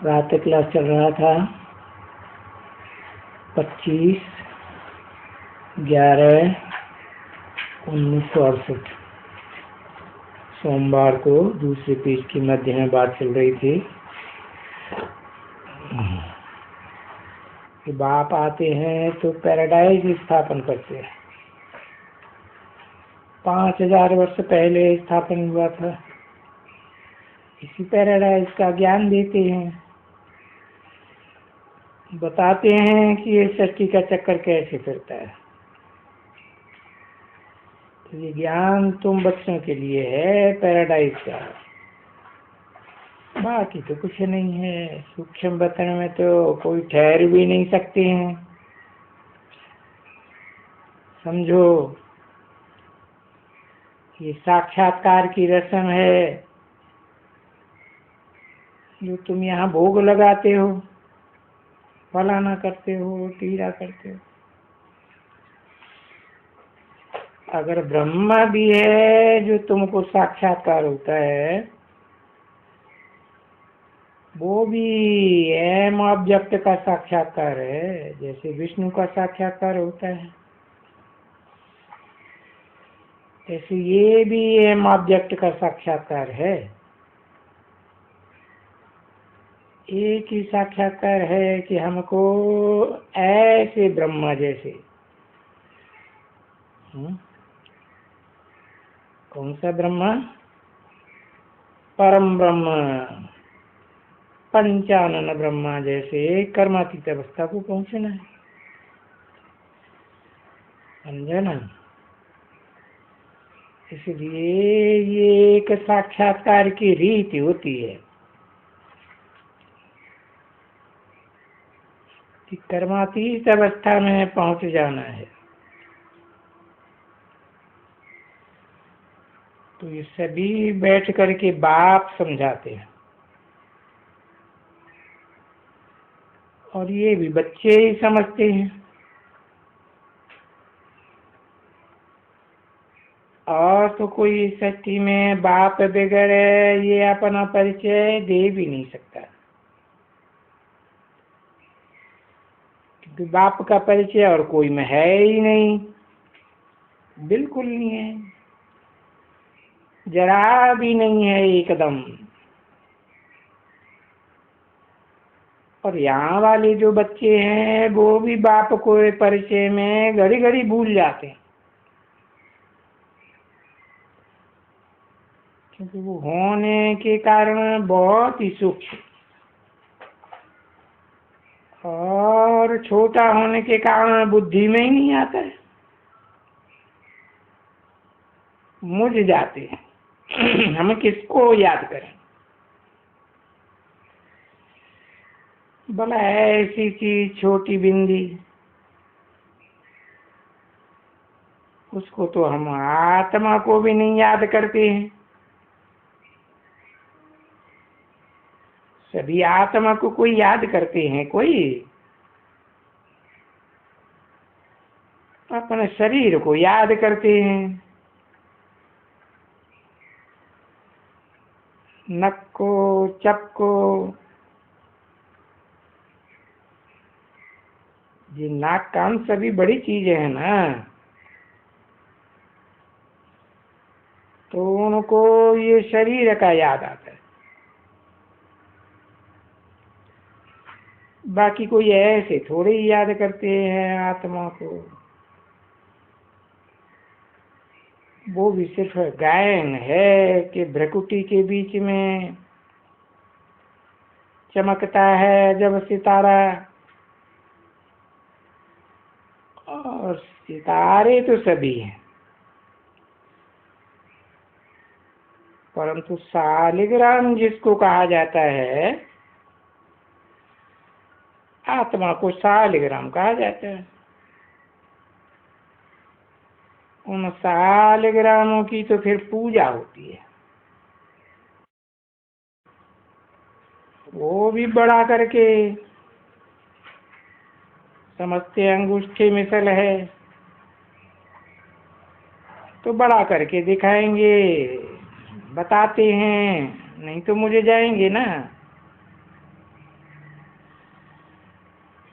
प्रातः क्लास चल रहा था 25/11/1968। सोमवार को दूसरे पेज की मध्य में बात चल रही थी कि बाप आते हैं तो पैराडाइज स्थापन करते हैं। 5000 वर्ष पहले स्थापन हुआ था। इसी पैराडाइज का ज्ञान देते हैं, बताते हैं कि ये सृष्टि का चक्कर कैसे फिरता है। तो ये ज्ञान तुम बच्चों के लिए है पैराडाइज का, बाकी तो कुछ नहीं है। सूक्ष्म वतन में तो कोई ठहर भी नहीं सकते हैं। समझो, ये साक्षात्कार की रस्म है जो तुम यहाँ भोग लगाते हो, फलाना करते हो, टीरा करते हो। अगर ब्रह्मा भी है जो तुमको साक्षात्कार होता है, वो भी एम ऑब्जेक्ट का साक्षात्कार है, जैसे विष्णु का साक्षात्कार होता है। ऐसे ये भी एम ऑब्जेक्ट का साक्षात्कार है। एक ही साक्षात्कार है कि हमको ऐसे ब्रह्मा जैसे कौन सा ब्रह्मा? परम ब्रह्म, पंचानन ब्रह्मा जैसे कर्मातीत अवस्था को पहुंचना है। समझे ना? इसलिए ये एक साक्षात्कार की रीति होती है कि कर्मातीत अवस्था में पहुंच जाना है। तो ये सभी बैठ करके बाप समझाते हैं, और ये भी बच्चे ही समझते हैं। और तो कोई सृष्टि में बाप बगैर ये अपना परिचय दे भी नहीं सकता, क्योंकि बाप का परिचय और कोई में है ही नहीं, बिल्कुल नहीं है, जरा भी नहीं है, एकदम। और यहाँ वाले जो बच्चे हैं वो भी बाप को परिचय में घड़ी घड़ी भूल जाते हैं, क्योंकि वो होने के कारण बहुत ही सूक्ष्म और छोटा होने के कारण बुद्धि में ही नहीं आता है, मुझ जाते हैं। हम किसको याद करें? भला ऐसी चीज छोटी बिंदी, उसको तो हम आत्मा को भी नहीं याद करते हैं। सभी आत्मा को कोई याद करते हैं? कोई अपने शरीर को याद करते हैं, नक को, चप को। ये नाक कान सभी बड़ी चीजें हैं ना, तो उनको ये शरीर का याद आता है। बाकी कोई ऐसे थोड़े ही याद करते हैं आत्मा को। वो भी सिर्फ गायन है कि भ्रकुटी के बीच में चमकता है जब सितारा, और सितारे तो सभी हैं, परंतु शालिग्राम जिसको कहा जाता है, आत्मा को शालिग्राम कहा जाता है। उन शालिग्रामों की तो फिर पूजा होती है, वो भी बड़ा करके समझते अंगूठे मिसल है, तो बड़ा करके दिखाएंगे, बताते हैं, नहीं तो मुझे जाएंगे ना।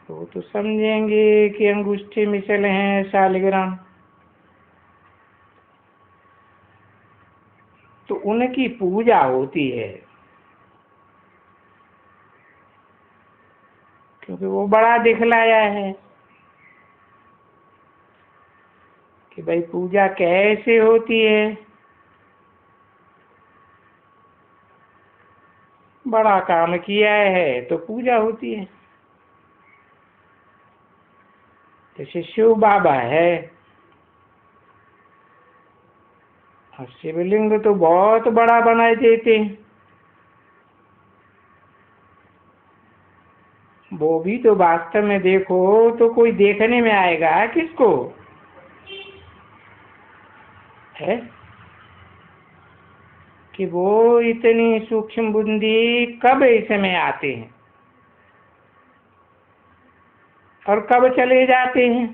वो तो समझेंगे कि अंगूठे मिसल हैं शालिग्राम, तो उनकी पूजा होती है, क्योंकि वो बड़ा दिखलाया है कि भाई पूजा कैसे होती है। बड़ा काम किया है तो पूजा होती है। जैसे शिव बाबा है, और शिवलिंग तो बहुत बड़ा बनाए देते हैं, वो भी तो वास्तव में देखो तो कोई देखने में आएगा किसको है कि वो इतनी सूक्ष्म बुद्धि कब इसमें आते हैं और कब चले जाते हैं,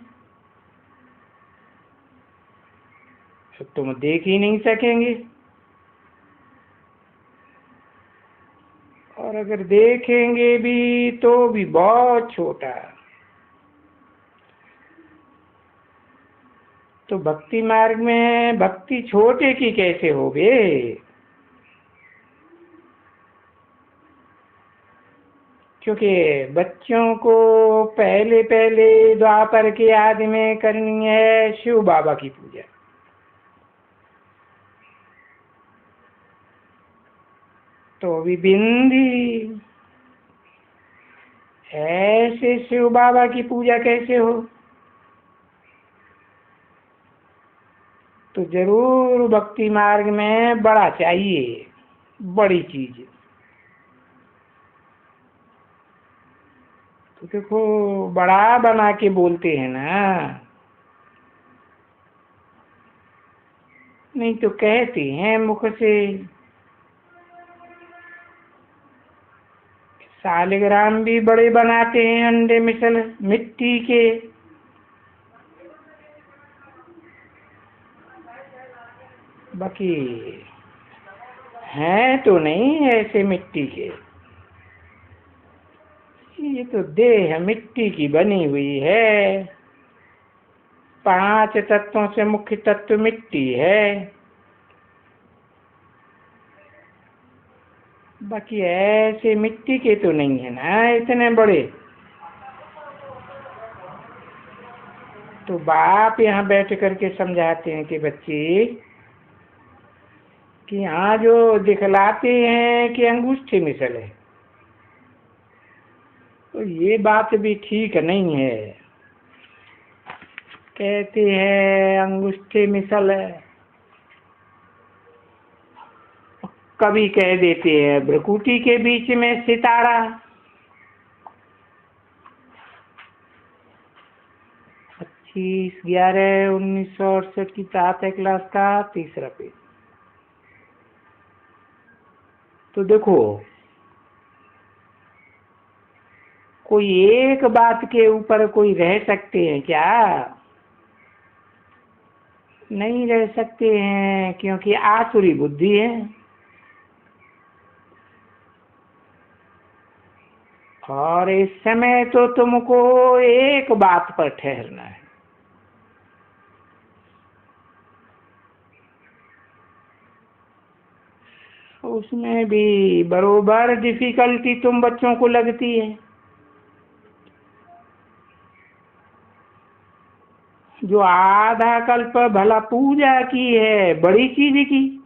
तो तुम देख ही नहीं सकेंगे। और अगर देखेंगे भी तो भी बहुत छोटा। तो भक्ति मार्ग में भक्ति छोटे की कैसे होगे? क्योंकि बच्चों को पहले पहले द्वापर के आदि में करनी है शिव बाबा की पूजा। तो भी बिंदी ऐसे शिव बाबा की पूजा कैसे हो? तो जरूर भक्ति मार्ग में बड़ा चाहिए, बड़ी चीज। तो देखो बड़ा बना के बोलते हैं ना, नहीं तो कहते हैं मुख से। शालिग्राम भी बड़े बनाते हैं अंडे मिसल मिट्टी के, बाकी हैं तो नहीं ऐसे मिट्टी के। ये तो देह मिट्टी की बनी हुई है, 5 तत्वों से मुख्य तत्व मिट्टी है, बाकी ऐसे मिट्टी के तो नहीं है ना इतने बड़े। तो बाप यहाँ बैठ करके समझाते हैं कि बच्चे कि यहाँ जो दिखलाते हैं कि अंगूठे मिसल है, तो ये बात भी ठीक नहीं है। कहते हैं अंगूठे मिसल है, कभी कह देते हैं भ्रकुटी के बीच में सितारा। 25/11/1968 की 7 क्लास का 3रा पेज। तो देखो कोई एक बात के ऊपर कोई रह सकते हैं क्या? नहीं रह सकते हैं, क्योंकि आसुरी बुद्धि है। और इस समय तो तुमको एक बात पर ठहरना है। उसमें भी बरोबर डिफिकल्टी तुम बच्चों को लगती है। जो आधा कल्प भला पूजा की है बड़ी चीज की,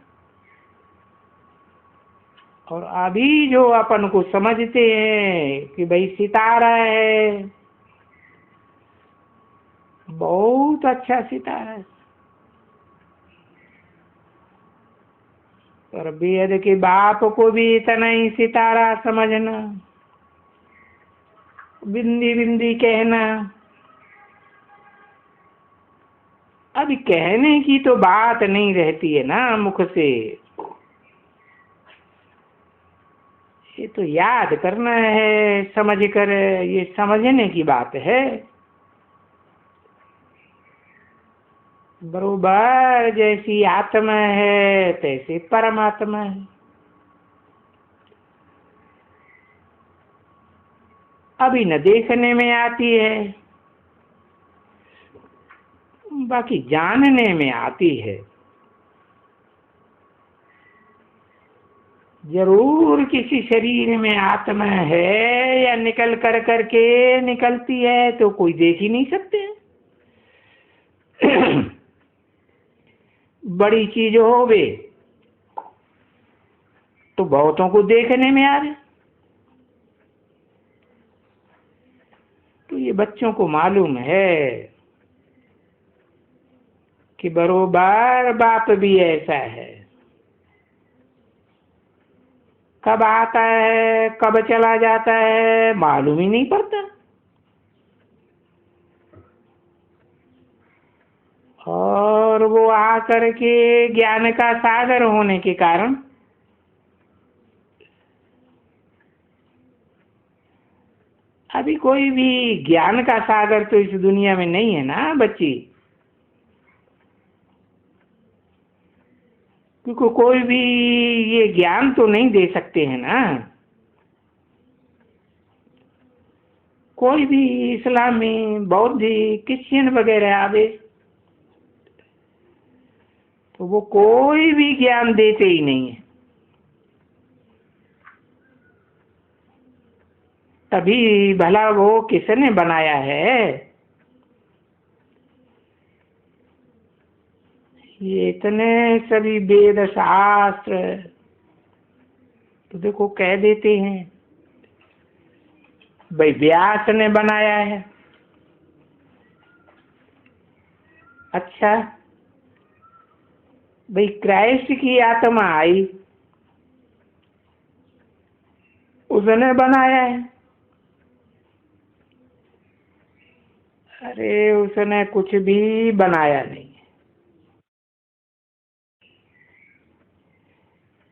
और अभी जो अपन को समझते हैं कि भाई सितारा है, बहुत अच्छा सितारा है, पर वेद के बाप को भी इतना ही सितारा समझना, बिंदी बिंदी कहना। अभी कहने की तो बात नहीं रहती है ना मुख से, ये तो याद करना है समझ कर, ये समझने की बात है। बरोबर जैसी आत्मा है तैसे परमात्मा है। अभी न देखने में आती है, बाकी जानने में आती है। जरूर किसी शरीर में आत्मा है, या निकल कर करके निकलती है तो कोई देख ही नहीं सकते। बड़ी चीज होवे तो बहुतों को देखने में आ रहे। तो ये बच्चों को मालूम है कि बरोबर बाप भी ऐसा है, कब आता है कब चला जाता है मालूम ही नहीं पड़ता। और वो आकर के ज्ञान का सागर होने के कारण अभी कोई भी ज्ञान का सागर तो इस दुनिया में नहीं है ना बच्ची, क्योंकि कोई भी ये ज्ञान तो नहीं दे सकते हैं ना। कोई भी इस्लामी, बौद्धिक, क्रिश्चियन वगैरह आवे तो वो कोई भी ज्ञान देते ही नहीं है। तभी भला वो किसने बनाया है? ये इतने सभी वेद शास्त्र तो देखो कह देते हैं भाई व्यास ने बनाया है। अच्छा भाई क्राइस्ट की आत्मा आई, उसने बनाया है। अरे उसने कुछ भी बनाया नहीं,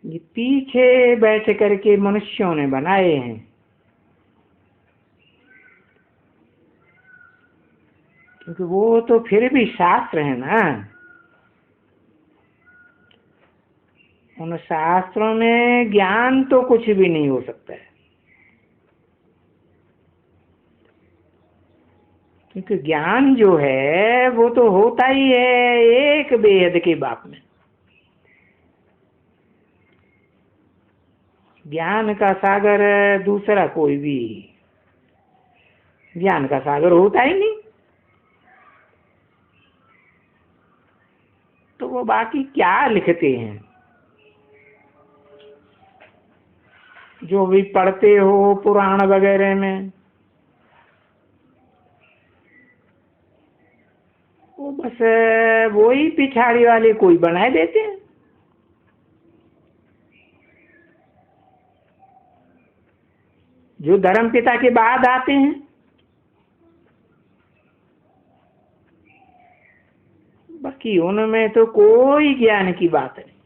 ये पीछे बैठ करके मनुष्यों ने बनाए हैं। क्योंकि वो तो फिर भी शास्त्र है ना, उन शास्त्रों में ज्ञान तो कुछ भी नहीं हो सकता है, क्योंकि ज्ञान जो है वो तो होता ही है एक बेहद के बाप में। ज्ञान का सागर दूसरा कोई भी ज्ञान का सागर होता ही नहीं। तो वो बाकी क्या लिखते हैं, जो भी पढ़ते हो पुराण वगैरह में, वो बस वही पिछाड़ी वाले कोई बनाए देते हैं। जो धर्म पिता के बाद आते हैं बाकी उनमें तो कोई ज्ञान की बात नहीं।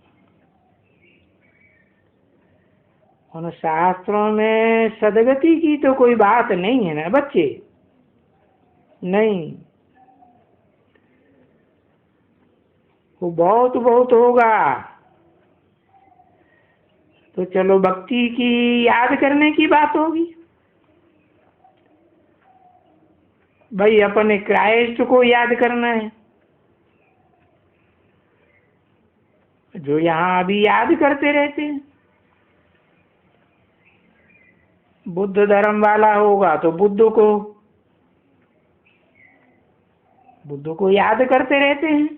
उन शास्त्रों में सदगति की तो कोई बात नहीं है ना बच्चे, नहीं। वो बहुत बहुत होगा तो चलो भक्ति की याद करने की बात होगी। भाई अपने क्राइस्ट को याद करना है, जो यहाँ अभी याद करते रहते हैं। बुद्ध धर्म वाला होगा तो बुद्ध को याद करते रहते हैं।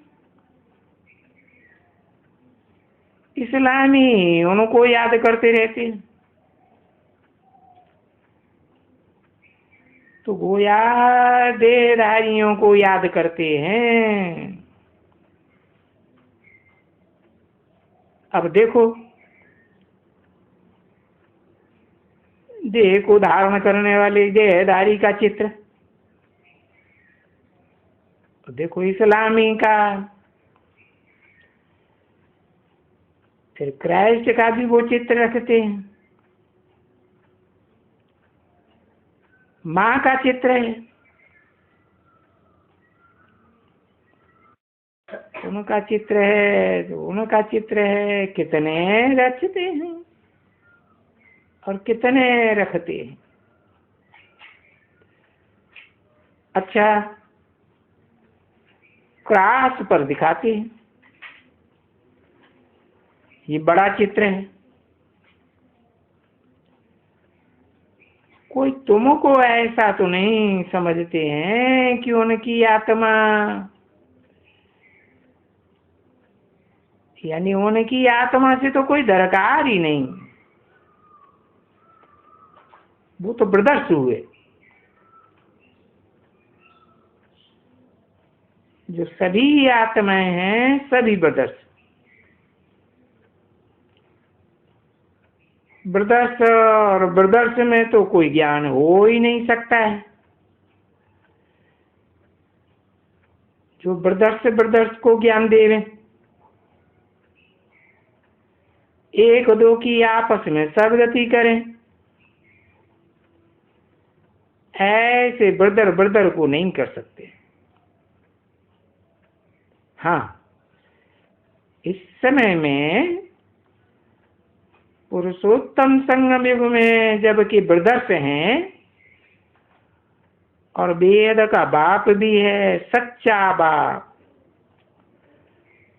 इस्लामी उनको याद करते रहते हैं। तो गोया देहधारियों को याद करते हैं। अब देखो देह को धारण करने वाले देहधारी का चित्र, तो देखो इस्लामी का, फिर क्राइस्ट का भी वो चित्र रखते हैं। माँ का चित्र है, उनका चित्र है तो उनका चित्र है। कितने रचते हैं और कितने रखते हैं। अच्छा क्रॉस पर दिखाते हैं। ये बड़ा चित्र है। कोई तुमको ऐसा तो नहीं समझते हैं कि उनकी आत्मा, यानी उनकी आत्मा से तो कोई दरकार ही नहीं, वो तो ब्रदर्स हुए। जो सभी आत्माएं हैं सभी ब्रदर्स। ब्रदर्स और ब्रदर्स में तो कोई ज्ञान हो ही नहीं सकता है। जो ब्रदर्स को ज्ञान देवे, एक दो की आपस में सदगति करें, ऐसे ब्रदर को नहीं कर सकते। हाँ, इस समय में पुरुषोत्तम संगम युग में जबकि ब्रदर्स हैं और वेद का बाप भी है, सच्चा बाप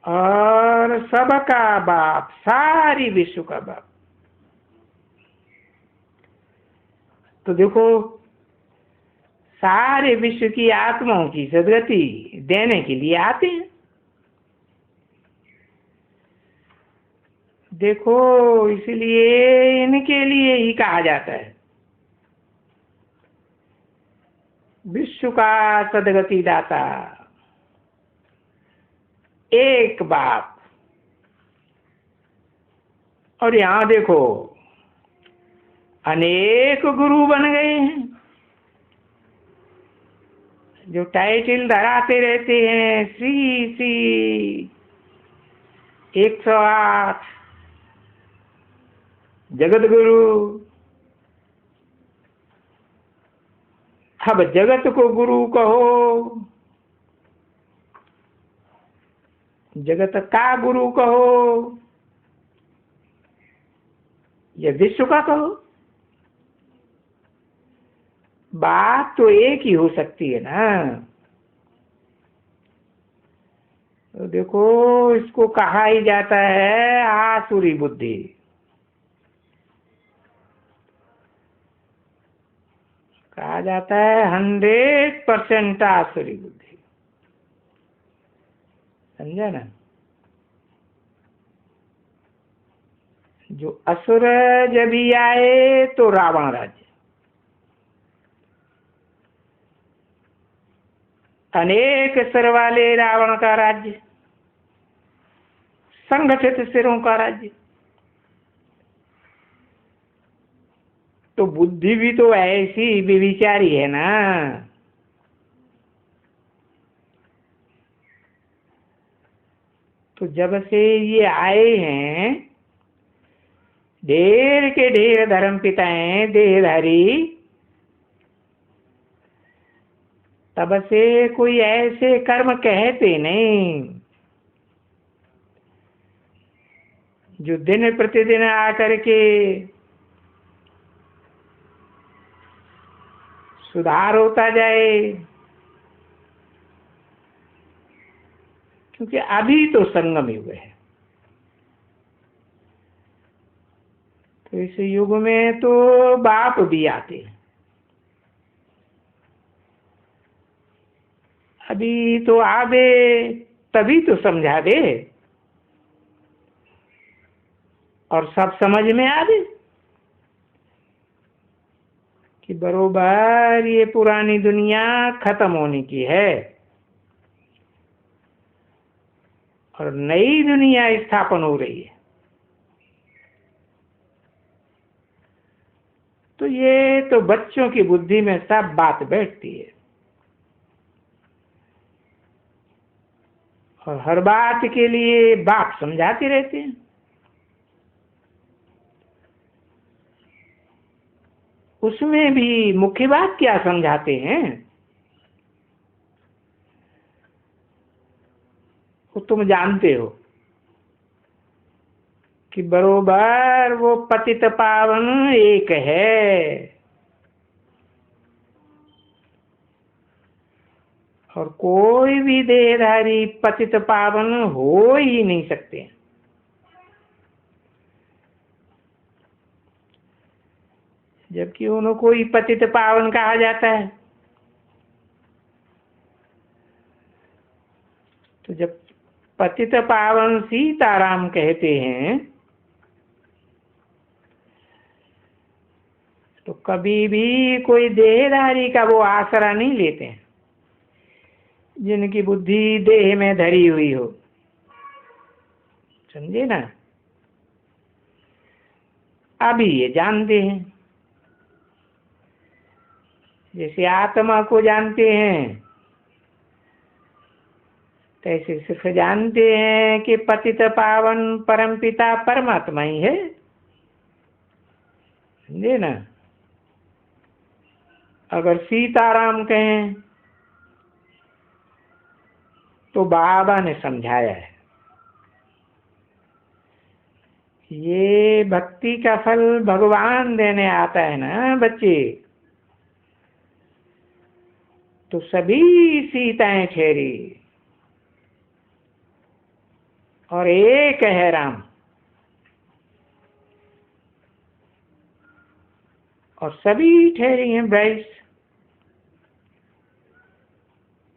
और सबका बाप, सारी विश्व का बाप। तो देखो, सारे विश्व की आत्माओं की सदगति देने के लिए आते हैं। देखो, इसलिए इनके लिए ही कहा जाता है विश्व का सदगति दाता, एक बाप। और यहां देखो, अनेक गुरु बन गए हैं जो टाइटल धराते रहते हैं, श्री 108 जगत गुरु। अब जगत को गुरु कहो, जगत का गुरु कहो या विश्व का कहो, बात तो एक ही हो सकती है ना। तो देखो, इसको कहा ही जाता है आसुरी बुद्धि। कहा जाता है 100% आसुरी बुद्धि। समझा ना। जो असुर जब भी आए तो रावण राज्य, अनेक सिर वाले रावण का राज्य, संगठित सिरों का राज्य। तो बुद्धि भी तो ऐसी विचारी है ना। तो जब से ये आए हैं, ढेर के ढेर धर्म पिताएं देहधारी, तब से कोई ऐसे कर्म कहते नहीं जो दिन प्रतिदिन आकर के सुधार होता जाए। क्योंकि अभी तो संगम युग है। तो इस युग में तो बाप भी आते हैं। अभी तो आवे तभी तो समझा दे और सब समझ में आवे कि बरोबर ये पुरानी दुनिया खत्म होने की है और नई दुनिया स्थापन हो रही है। तो ये तो बच्चों की बुद्धि में सब बात बैठती है और हर बात के लिए बाप समझाते रहते हैं। उसमें भी मुख्य बात क्या समझाते हैं, वो तुम जानते हो कि बरोबर वो पतित पावन एक है। और कोई भी देहधारी पतित पावन हो ही नहीं सकते। जबकि उनको ही पतित पावन कहा जाता है। तो जब पतित पावन सीताराम कहते हैं तो कभी भी कोई देहधारी का वो आसरा नहीं लेते हैं जिनकी बुद्धि देह में धरी हुई हो। समझे ना? अभी ये जानते हैं, जैसे आत्मा को जानते हैं तैसे सिर्फ जानते हैं कि पतित पावन परमपिता परमात्मा ही है। समझे ना? अगर सीताराम कहें तो बाबा ने समझाया है, ये भक्ति का फल भगवान देने आता है ना बच्चे। तो सभी सीताएं ठहरी और एक है राम, और सभी ठहरी हैं ब्राइड्स।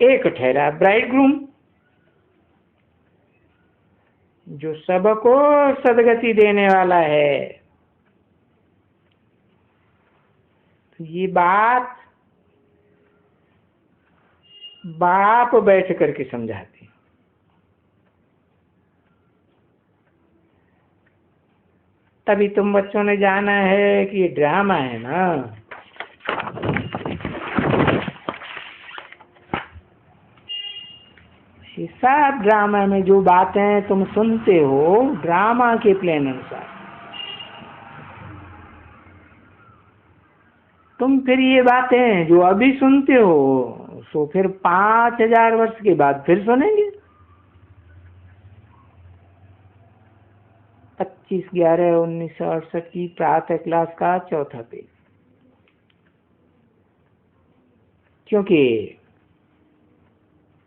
एक ठहरा ब्राइडग्रूम जो सबको सदगति देने वाला है। तो ये बात बाप बैठ करके समझाते हैं। तभी तुम बच्चों ने जाना है कि ये ड्रामा है ना। सब ड्रामा में जो बातें तुम सुनते हो ड्रामा के प्लान अनुसार, तुम फिर ये बातें जो अभी सुनते हो सो फिर 5000 वर्ष के बाद फिर सुनेंगे। 25/11/1968 की प्रातः क्लास का चौथा पेज। क्योंकि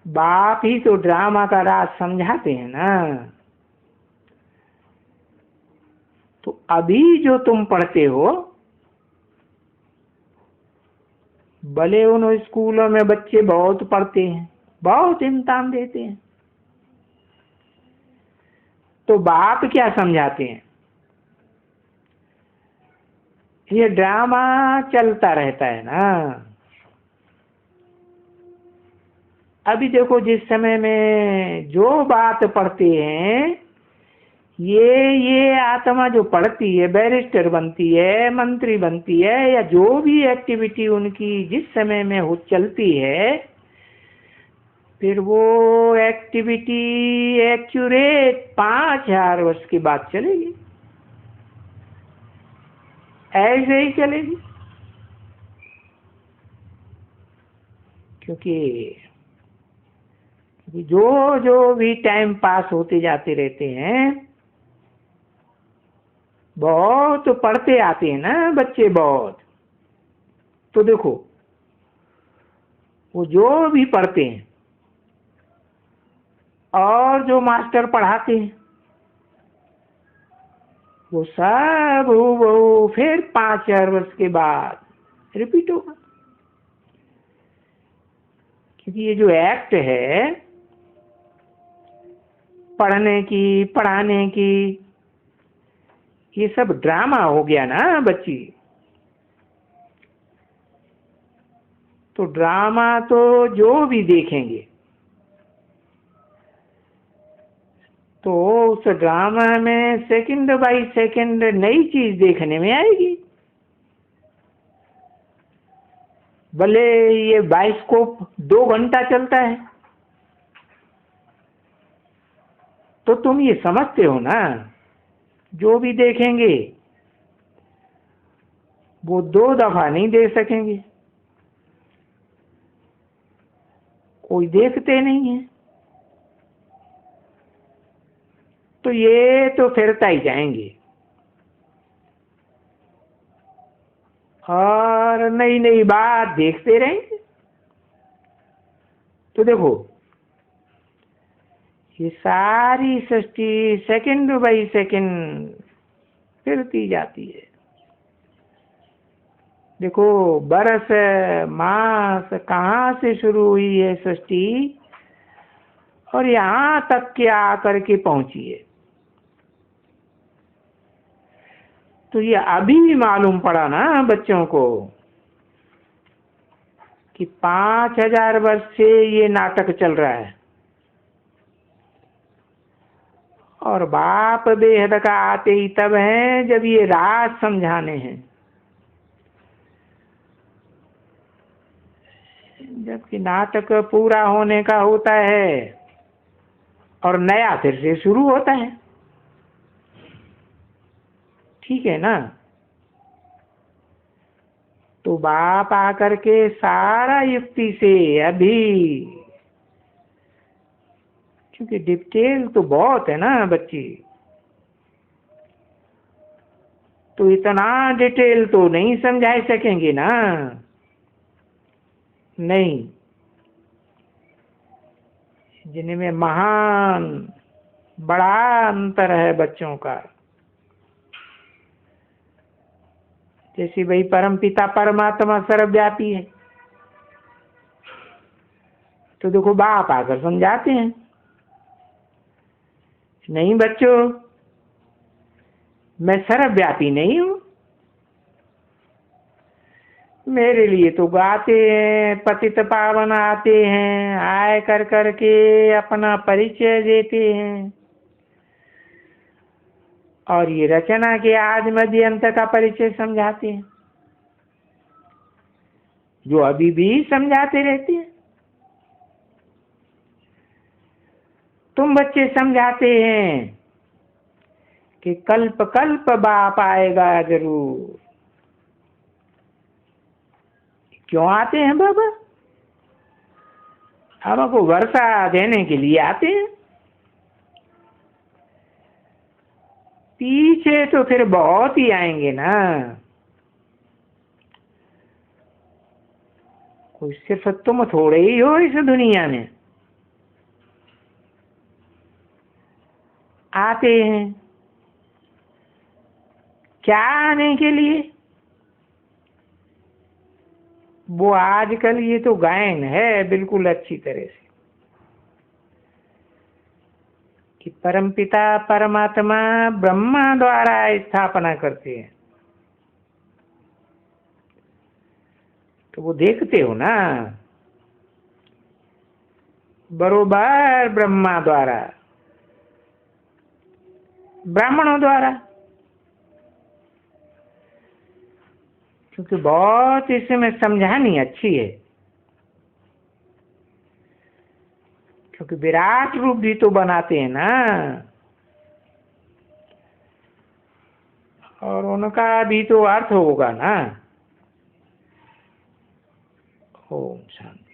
बाप ही तो ड्रामा का राज समझाते हैं ना। तो अभी जो तुम पढ़ते हो, भले उन स्कूलों में बच्चे बहुत पढ़ते हैं, बहुत इम्तिहान देते हैं, तो बाप क्या समझाते हैं? ये ड्रामा चलता रहता है ना। अभी देखो जिस समय में जो बात पढ़ते हैं, ये आत्मा जो पढ़ती है, बैरिस्टर बनती है, मंत्री बनती है, या जो भी एक्टिविटी उनकी जिस समय में हो चलती है, फिर वो एक्टिविटी एक्यूरेट 5000 वर्ष के बाद चलेगी। ऐसे ही चलेगी। क्योंकि जो जो भी टाइम पास होते जाते रहते हैं, बहुत पढ़ते आते हैं ना बच्चे बहुत। तो देखो वो जो भी पढ़ते हैं और जो मास्टर पढ़ाते हैं वो सब हूबहू फिर 5000 वर्ष के बाद रिपीट होगा। क्योंकि ये जो एक्ट है पढ़ने की, पढ़ाने की, ये सब ड्रामा हो गया ना बच्ची। तो ड्रामा तो जो भी देखेंगे तो उस ड्रामा में सेकंड बाय सेकंड नई चीज देखने में आएगी। भले ये बाइस्कोप 2 घंटा चलता है तो तुम ये समझते हो ना, जो भी देखेंगे वो 2 दफा नहीं देख सकेंगे। कोई देखते नहीं है तो ये तो फिरता ही जाएंगे और नई नई बात देखते रहेंगे। तो देखो ये सारी सृष्टि सेकंड बाई सेकंड फिरती जाती है। देखो बरस मास कहाँ से शुरू हुई है सृष्टि और यहाँ तक के आकर के पहुंची है। तो ये अभी मालूम पड़ा ना बच्चों को कि 5000 वर्ष से ये नाटक चल रहा है और बाप बेहद का आते ही तब हैं जब ये राज समझाने हैं, जबकि नाटक पूरा होने का होता है और नया फिर से शुरू होता है। ठीक है ना? तो बाप आकर के सारा युक्ति से अभी, क्योंकि डिटेल तो बहुत है ना बच्ची, तो इतना डिटेल तो नहीं समझा सकेंगे ना। नहीं, जिनमें महान बड़ा अंतर है बच्चों का। जैसे भाई परम पिता परमात्मा सर्वव्यापी है, तो देखो बाप आकर समझाते हैं, नहीं बच्चों मैं सर्वव्यापी नहीं हूं, मेरे लिए तो गाते हैं, पतित पावन आते हैं, आए कर करके अपना परिचय देते हैं और ये रचना के आदि मध्य अंत का परिचय समझाते हैं, जो अभी भी समझाते रहते हैं। तुम बच्चे समझाते हैं कि कल्प कल्प बाप आएगा जरूर। क्यों आते हैं बाबा? हमको वर्षा देने के लिए आते हैं। पीछे तो फिर बहुत ही आएंगे ना, कोई सिर्फ तुम थोड़े ही हो इस दुनिया में। आते हैं क्या आने के लिए? वो आजकल ये तो गायन है बिल्कुल अच्छी तरह से कि परमपिता परमात्मा ब्रह्मा द्वारा स्थापना करते हैं। तो वो देखते हो ना, बरोबर ब्रह्मा द्वारा, ब्राह्मणों द्वारा, क्योंकि बहुत इसमें समझानी अच्छी है, क्योंकि विराट रूप भी तो बनाते हैं ना, और उनका भी तो अर्थ होगा ना। ओम शांति।